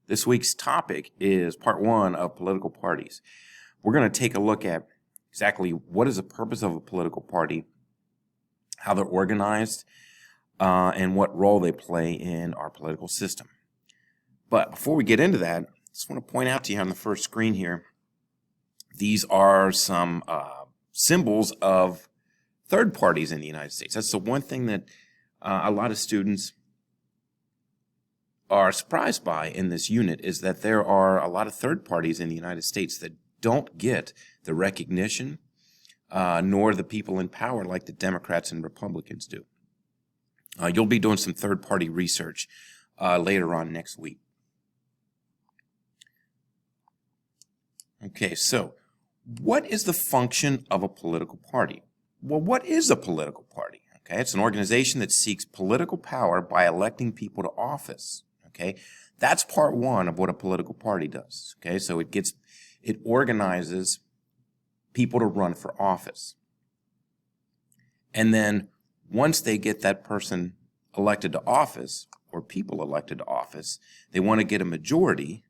This week's topic is part one of political parties. We're going to take a look at exactly what is the purpose of a political party, how they're organized, and what role they play in our political system. But before we get into that, I just want to point out to you on the first screen here, these are some symbols of third parties in the United States. That's the one thing that a lot of students are surprised by in this unit, is that there are a lot of third parties in the United States that don't get the recognition nor the people in power like the Democrats and Republicans do. You'll be doing some third-party research later on next week. Okay, so what is the function of a political party? Well, what is a political party? Okay, it's an organization that seeks political power by electing people to office. Okay, that's part one of what a political party does. Okay, so it organizes people to run for office. And then once they get that person elected to office, or people elected to office, they want to get a majority,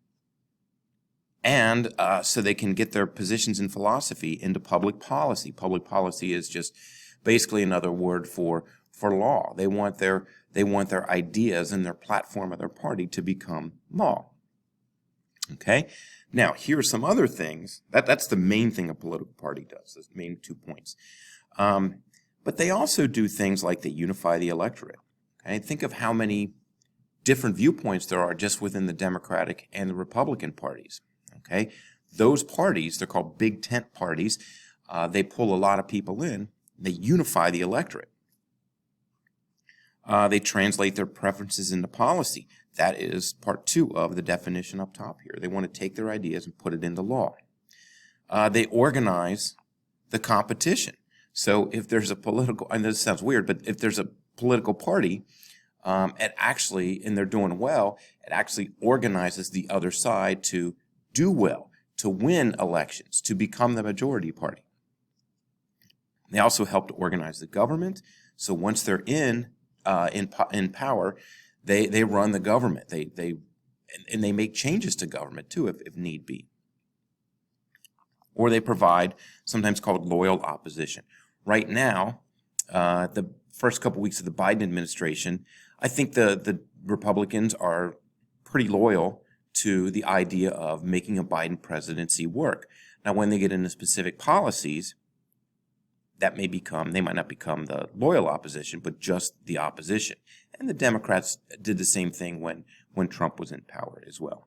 and so they can get their positions in philosophy into public policy. Public policy is just basically another word for law. They want their ideas and their platform of their party to become law. Okay? Now, here are some other things. That's the main thing a political party does, those main 2 points. But they also do things like they unify the electorate. Okay? Think of how many different viewpoints there are just within the Democratic and the Republican parties. Okay? Those parties, they're called big tent parties. They pull a lot of people in. They unify the electorate. They translate their preferences into policy. That is part two of the definition up top here. They want to take their ideas and put it into law. They organize the competition. So if there's a political, and this sounds weird, but if there's a political party, and they're doing well, it actually organizes the other side to do well, to win elections, to become the majority party. They also help to organize the government. So once they're in power, they run the government. They make changes to government too, if need be. Or they provide sometimes called loyal opposition. Right now, the first couple weeks of the Biden administration, I think the Republicans are pretty loyal to the idea of making a Biden presidency work. Now, when they get into specific policies, they might not become the loyal opposition, but just the opposition. And the Democrats did the same thing when Trump was in power as well.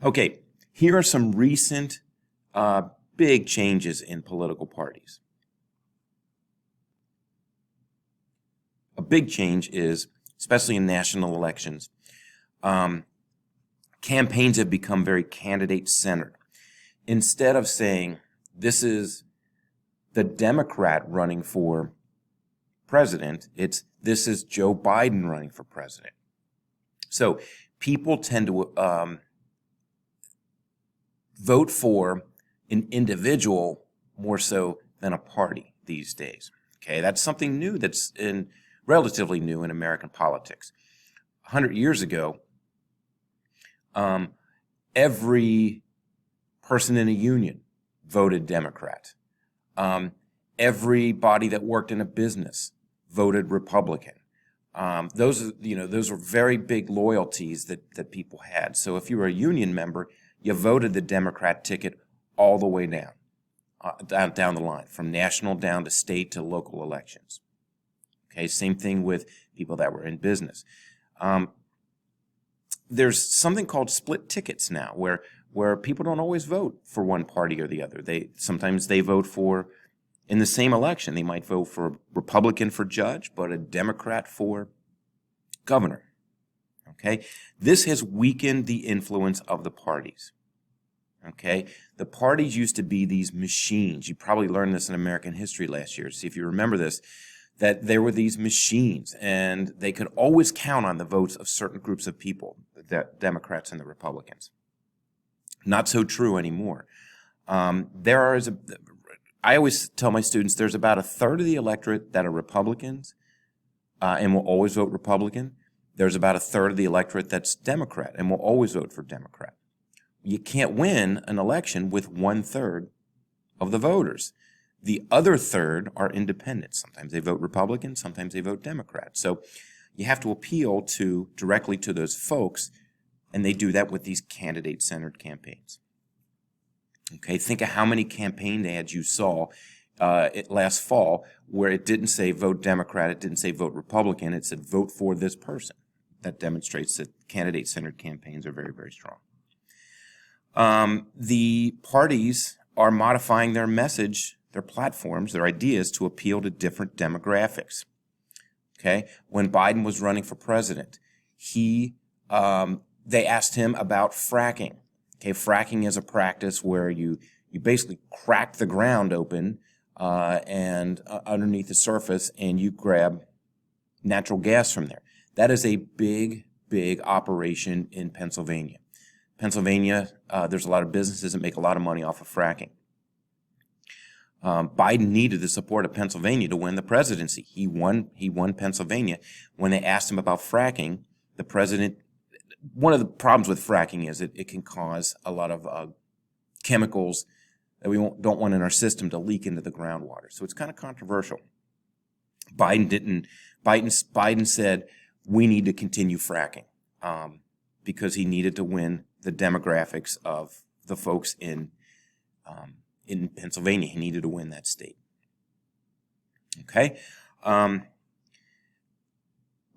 Okay, here are some recent big changes in political parties. A big change is, especially in national elections, campaigns have become very candidate-centered. Instead of saying, this is the Democrat running for president, this is Joe Biden running for president. So people tend to vote for an individual more so than a party these days. Okay, that's something new that's relatively new in American politics. 100 years ago, every person in a union voted Democrat. Everybody that worked in a business voted Republican. Those were very big loyalties that people had. So if you were a union member, you voted the Democrat ticket all the way down the line, from national down to state to local elections. Okay, same thing with people that were in business. There's something called split tickets now, where people don't always vote for one party or the other. Sometimes they vote for, in the same election, they might vote for a Republican for judge, but a Democrat for governor. Okay? This has weakened the influence of the parties. Okay? The parties used to be these machines. You probably learned this in American history last year. See if you remember this, that there were these machines, and they could always count on the votes of certain groups of people, the Democrats and the Republicans. Not so true anymore. I always tell my students there's about a third of the electorate that are Republicans and will always vote Republican. there's about a third of the electorate that's Democrat and will always vote for Democrat. You can't win an election with 1/3 of the voters. The other third are independents. Sometimes they vote Republican, sometimes they vote Democrat. So you have to appeal directly to those folks, and they do that with these candidate-centered campaigns. Okay, think of how many campaign ads you saw last fall where it didn't say vote Democrat, it didn't say vote Republican, it said vote for this person. That demonstrates that candidate-centered campaigns are very, very strong. The parties are modifying their message, their platforms, their ideas to appeal to different demographics. Okay, when Biden was running for president, they asked him about fracking. Okay, fracking is a practice where you basically crack the ground open and underneath the surface, and you grab natural gas from there. That is a big, big operation in Pennsylvania. Pennsylvania, there's a lot of businesses that make a lot of money off of fracking. Biden needed the support of Pennsylvania to win the presidency. He won Pennsylvania. When they asked him about fracking, the president, one of the problems with fracking is it can cause a lot of chemicals that we don't want in our system to leak into the groundwater. So it's kind of controversial. Biden said we need to continue fracking because he needed to win the demographics of the folks in Pennsylvania. He needed to win that state. Okay.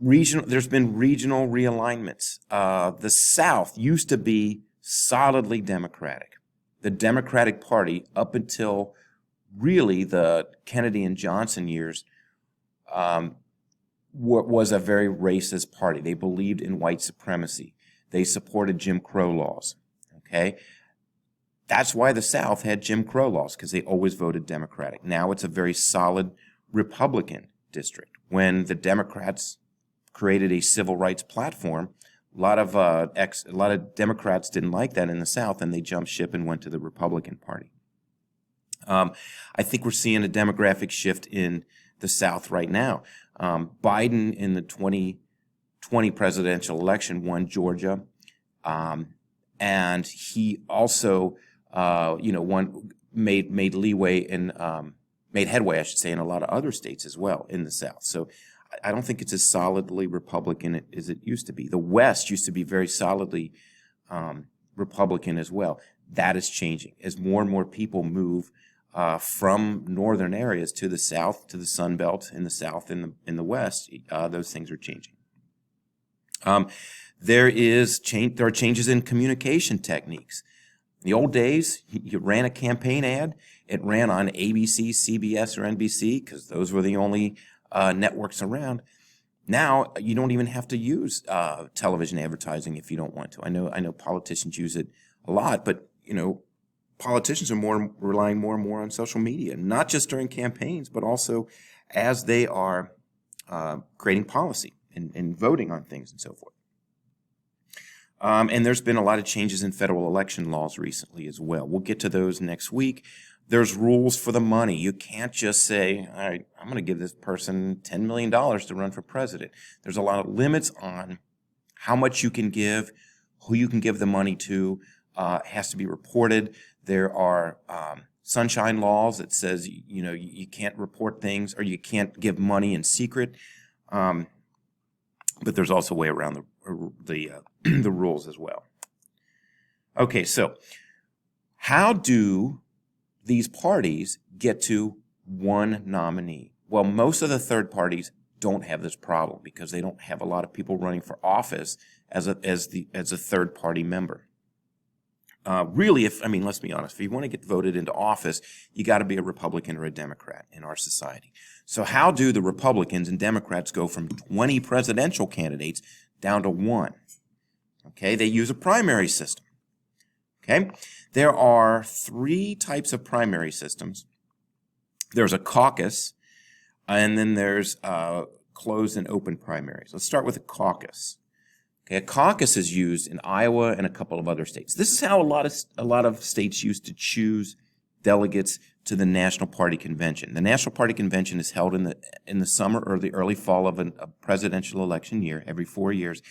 There's been regional realignments. The South used to be solidly Democratic. The Democratic Party, up until really the Kennedy and Johnson years, was a very racist party. They believed in white supremacy. They supported Jim Crow laws. Okay? That's why the South had Jim Crow laws, because they always voted Democratic. Now it's a very solid Republican district. When the Democrats created a civil rights platform, a lot of Democrats didn't like that in the South, and they jumped ship and went to the Republican Party. I think we're seeing a demographic shift in the South right now. Biden in the 2020 presidential election won Georgia, and he also made leeway and made headway, I should say, in a lot of other states as well in the South. So I don't think it's as solidly Republican as it used to be. The West used to be very solidly Republican as well. That is changing as more and more people move from northern areas to the South, to the Sun Belt in the South and in the West. Those things are changing. There are changes in communication techniques. In the old days, you ran a campaign ad. It ran on ABC, CBS, or NBC because those were the only networks around. Now you don't even have to use television advertising if you don't want to. I know politicians use it a lot, but politicians are relying more and more on social media, not just during campaigns, but also as they are creating policy and voting on things and so forth. And there's been a lot of changes in federal election laws recently as well. We'll get to those next week. There's rules for the money. You can't just say, all right, I'm going to give this person $10 million to run for president. There's a lot of limits on how much you can give, who you can give the money to. It has to be reported. There are sunshine laws that says, you can't report things or you can't give money in secret. But there's also a way around the rules as well. Okay, so how do these parties get to one nominee? Well, most of the third parties don't have this problem because they don't have a lot of people running for office as a third party member. Let's be honest, if you want to get voted into office, you got to be a Republican or a Democrat in our society. So how do the Republicans and Democrats go from 20 presidential candidates down to one? Okay, they use a primary system. Okay, there are 3 types of primary systems. There's a caucus, and then there's closed and open primaries. Let's start with a caucus. Okay, a caucus is used in Iowa and a couple of other states. This is how a lot of states used to choose delegates to the National Party Convention. The National Party Convention is held in the summer or the early fall of a presidential election year, every 4 years.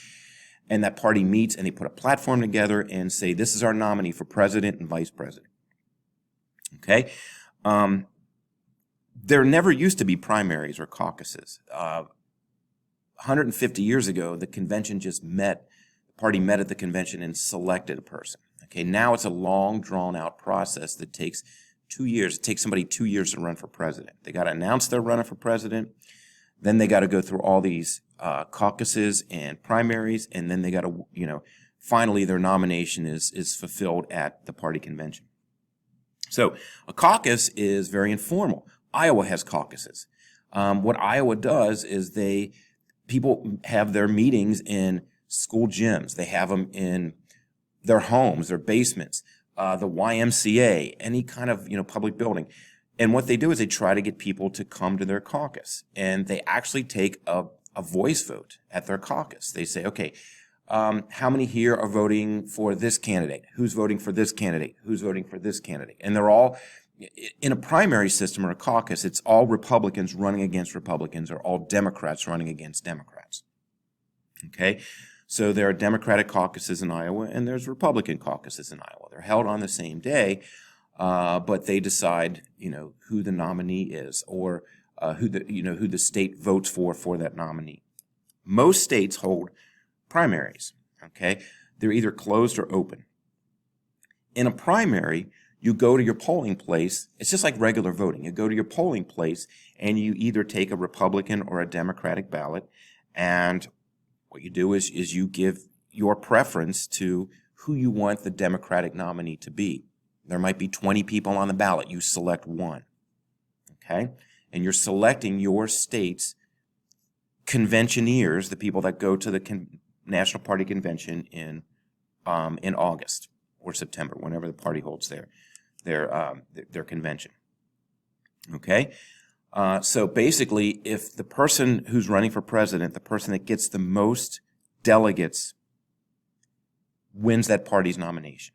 And that party meets and they put a platform together and say, this is our nominee for president and vice president. Okay? There never used to be primaries or caucuses. 150 years ago, the convention just met, the party met at the convention and selected a person. Okay, now it's a long, drawn-out process that takes 2 years. It takes somebody 2 years to run for president. They got to announce they're running for president, then they got to go through all these caucuses and primaries, and then they got to, finally their nomination is fulfilled at the party convention. So a caucus is very informal. Iowa has caucuses. What Iowa does is people have their meetings in school gyms. They have them in their homes, their basements, the YMCA, any kind of public building. And what they do is they try to get people to come to their caucus, and they actually take a voice vote at their caucus. They say, okay, how many here are voting for this candidate? Who's voting for this candidate? Who's voting for this candidate? And they're all, in a primary system or a caucus, it's all Republicans running against Republicans or all Democrats running against Democrats. Okay? So there are Democratic caucuses in Iowa and there's Republican caucuses in Iowa. They're held on the same day, but they decide, who the nominee is or who the state votes for that nominee. Most states hold primaries, okay? They're either closed or open. In a primary, you go to your polling place. It's just like regular voting. You go to your polling place and you either take a Republican or a Democratic ballot, and what you do is you give your preference to who you want the Democratic nominee to be. There might be 20 people on the ballot. You select one, okay? And you're selecting your state's conventioneers, the people that go to the National Party Convention in August or September, whenever the party holds their convention. Okay? So basically, if the person who's running for president, the person that gets the most delegates, wins that party's nomination.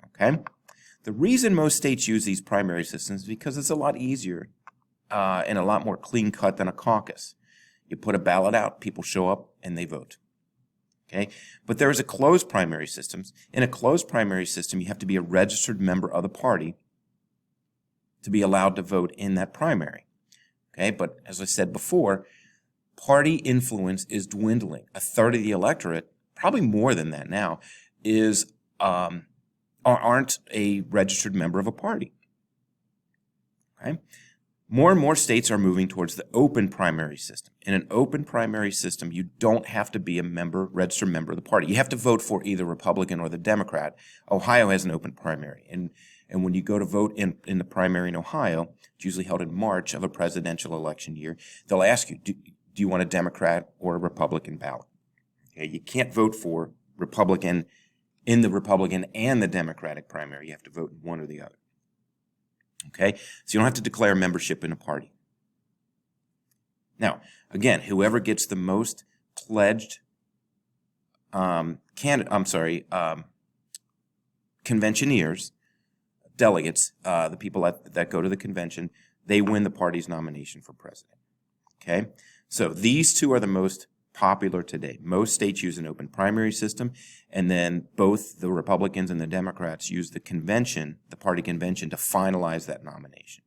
Okay? The reason most states use these primary systems is because it's a lot easier and a lot more clean-cut than a caucus. You put a ballot out, people show up, and they vote. Okay? But there is a closed primary system. In a closed primary system, you have to be a registered member of the party to be allowed to vote in that primary. Okay? But as I said before, party influence is dwindling. A third of the electorate, probably more than that now, aren't a registered member of a party. Okay? More and more states are moving towards the open primary system. In an open primary system, you don't have to be a registered member of the party. You have to vote for either Republican or the Democrat. Ohio has an open primary. And when you go to vote in the primary in Ohio, it's usually held in March of a presidential election year, they'll ask you, do you want a Democrat or a Republican ballot? Okay, you can't vote for Republican in the Republican and the Democratic primary. You have to vote in one or the other. Okay, so you don't have to declare membership in a party. Now, again, whoever gets the most pledged conventioneers, delegates, the people that go to the convention, they win the party's nomination for president. Okay, so these two are the most popular today. Most states use an open primary system, and then both the Republicans and the Democrats use the convention, the party convention, to finalize that nomination.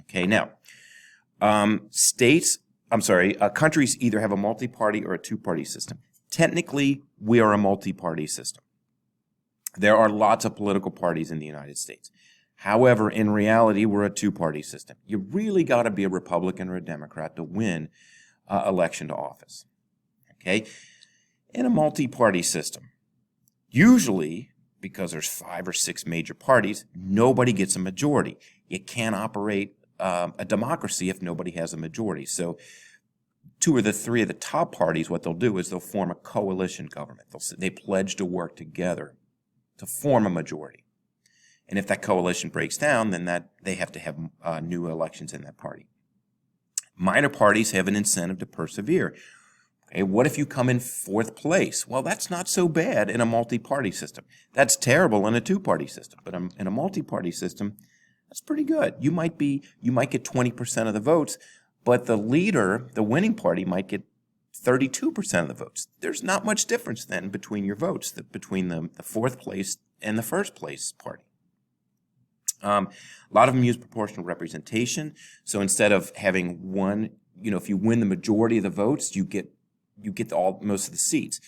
Okay, now, countries either have a multi-party or a two-party system. Technically, we are a multi-party system. There are lots of political parties in the United States. However, in reality, we're a two-party system. You really got to be a Republican or a Democrat to win election to office. Okay? In a multi-party system, usually, because there's 5 or 6 major parties, nobody gets a majority. You can't operate a democracy if nobody has a majority. So 2 or 3 of the top parties, what they'll do is they'll form a coalition government. They pledge to work together to form a majority. And if that coalition breaks down, then they have to have new elections in that party. Minor parties have an incentive to persevere. Okay, what if you come in fourth place? Well, that's not so bad in a multi-party system. That's terrible in a two-party system, but in a multi-party system, that's pretty good. You might get 20% of the votes, but the leader, the winning party, might get 32% of the votes. There's not much difference then between your votes, between the fourth place and the first place party. A lot of them use proportional representation. So instead of having one, if you win the majority of the votes, you get most of the seats.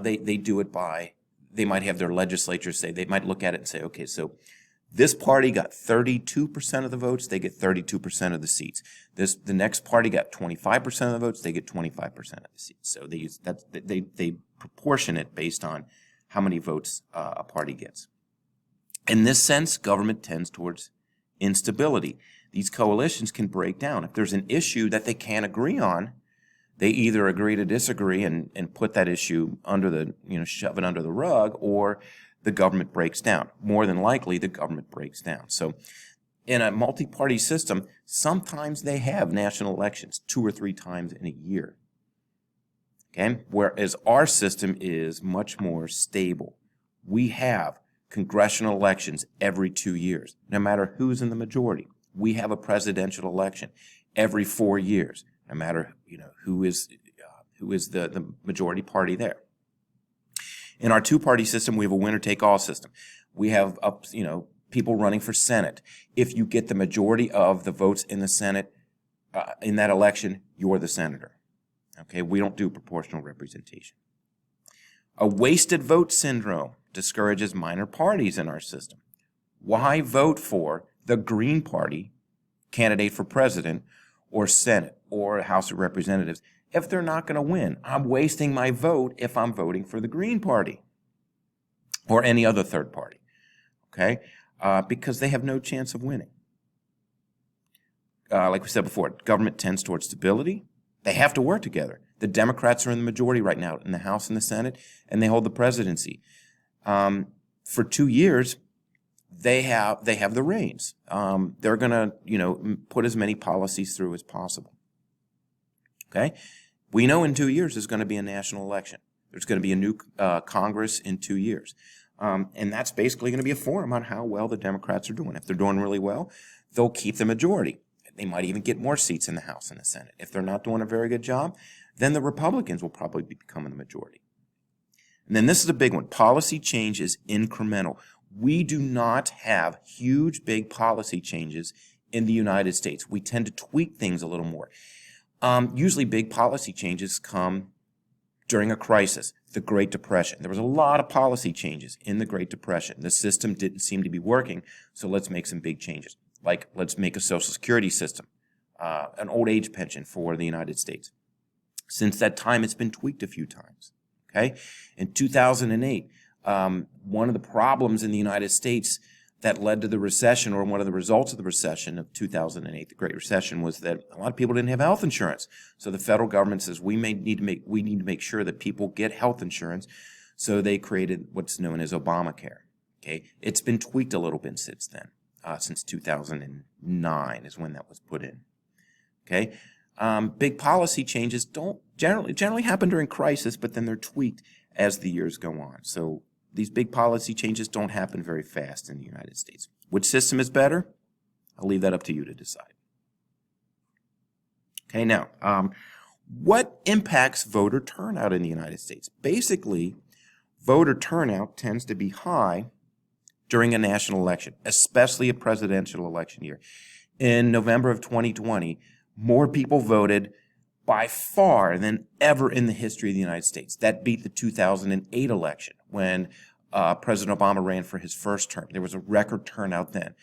They do it by, they might have their legislature say, they might look at it and say, okay, so this party got 32% of the votes, they get 32% of the seats. The next party got 25% of the votes, they get 25% of the seats. So they proportion it based on how many votes a party gets. In this sense, government tends towards instability. These coalitions can break down. If there's an issue that they can't agree on, they either agree to disagree and put that issue shove it under the rug, or the government breaks down. More than likely, the government breaks down. So in a multi-party system, sometimes they have national elections 2 or 3 times in a year. Okay? Whereas our system is much more stable. We have congressional elections every 2 years, no matter who's in the majority. We have a presidential election every 4 years, no matter who is the majority party there. In our two-party system, we have a winner-take-all system. We have people running for Senate. If you get the majority of the votes in the Senate in that election, you're the senator. Okay, we don't do proportional representation. A wasted vote syndrome discourages minor parties in our system. Why vote for the Green Party candidate for president or Senate or House of Representatives if they're not going to win? I'm wasting my vote if I'm voting for the Green Party or any other third party, okay? Because they have no chance of winning. Like we said before, government tends towards stability. They have to work together. The Democrats are in the majority right now in the House and the Senate, and they hold the presidency. For 2 years, they have the reins. They're going to put as many policies through as possible. Okay, we know in 2 years there's going to be a national election. There's going to be a new Congress in 2 years, and that's basically going to be a forum on how well the Democrats are doing. If they're doing really well, they'll keep the majority. They might even get more seats in the House and the Senate. If they're not doing a very good job, then the Republicans will probably be becoming the majority. And then this is a big one. Policy change is incremental. We do not have huge, big policy changes in the United States. We tend to tweak things a little more. Usually big policy changes come during a crisis, the Great Depression. There was a lot of policy changes in the Great Depression. The system didn't seem to be working, so let's make some big changes. Like, let's make a Social Security system, an old age pension for the United States. Since that time, it's been tweaked a few times. Okay? In 2008, one of the problems in the United States that led to the recession, or one of the results of the recession of 2008, the Great Recession, was that a lot of people didn't have health insurance. So the federal government says we need to make sure that people get health insurance. So they created what's known as Obamacare. Okay? It's been tweaked a little bit since then. Since 2009 is when that was put in. Okay, big policy changes don't generally happen during crisis, but then they're tweaked as the years go on. So these big policy changes don't happen very fast in the United States. Which system is better? I'll leave that up to you to decide. Okay, now, what impacts voter turnout in the United States? Basically, voter turnout tends to be high during a national election, especially a presidential election year. In November of 2020, more people voted by far than ever in the history of the United States. That beat the 2008 election when President Obama ran for his first term. There was a record turnout then.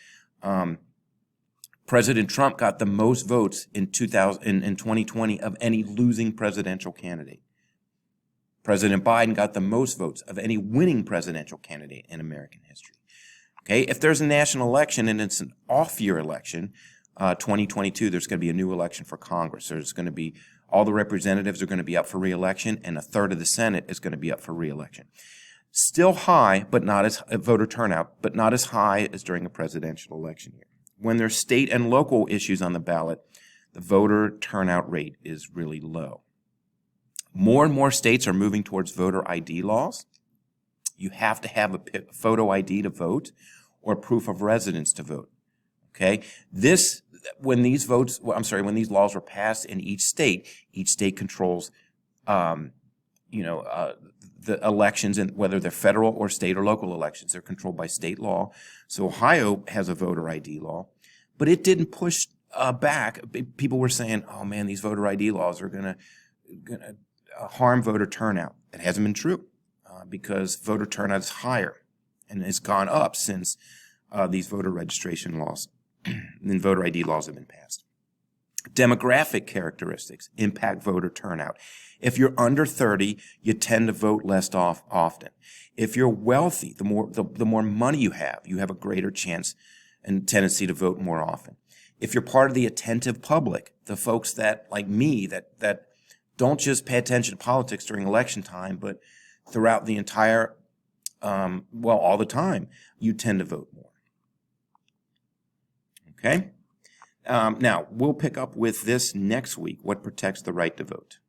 President Trump got the most votes in 2020 of any losing presidential candidate. President Biden got the most votes of any winning presidential candidate in American history. Okay, if there's a national election and it's an off-year election, 2022, there's going to be a new election for Congress. There's going to be, all the representatives are going to be up for re-election, and a third of the Senate is going to be up for re-election. Still high, but not as voter turnout, but not as high as during a presidential election year. When there's state and local issues on the ballot, the voter turnout rate is really low. More and more states are moving towards voter ID laws. You have to have a photo ID to vote or proof of residence to vote. Okay, when these laws were passed in each state controls, the elections, and whether they're federal or state or local elections, they're controlled by state law. So Ohio has a voter ID law, but it didn't push back. People were saying, "Oh man, these voter ID laws are gonna harm voter turnout." It hasn't been true because voter turnout is higher and has gone up since these voter registration laws and voter ID laws have been passed. Demographic characteristics impact voter turnout. If you're under 30, you tend to vote less often. If you're wealthy, the more money you have a greater chance and tendency to vote more often. If you're part of the attentive public, the folks that, like me, that don't just pay attention to politics during election time, but throughout the entire, all the time, you tend to vote more. Okay? Now, we'll pick up with this next week, what protects the right to vote.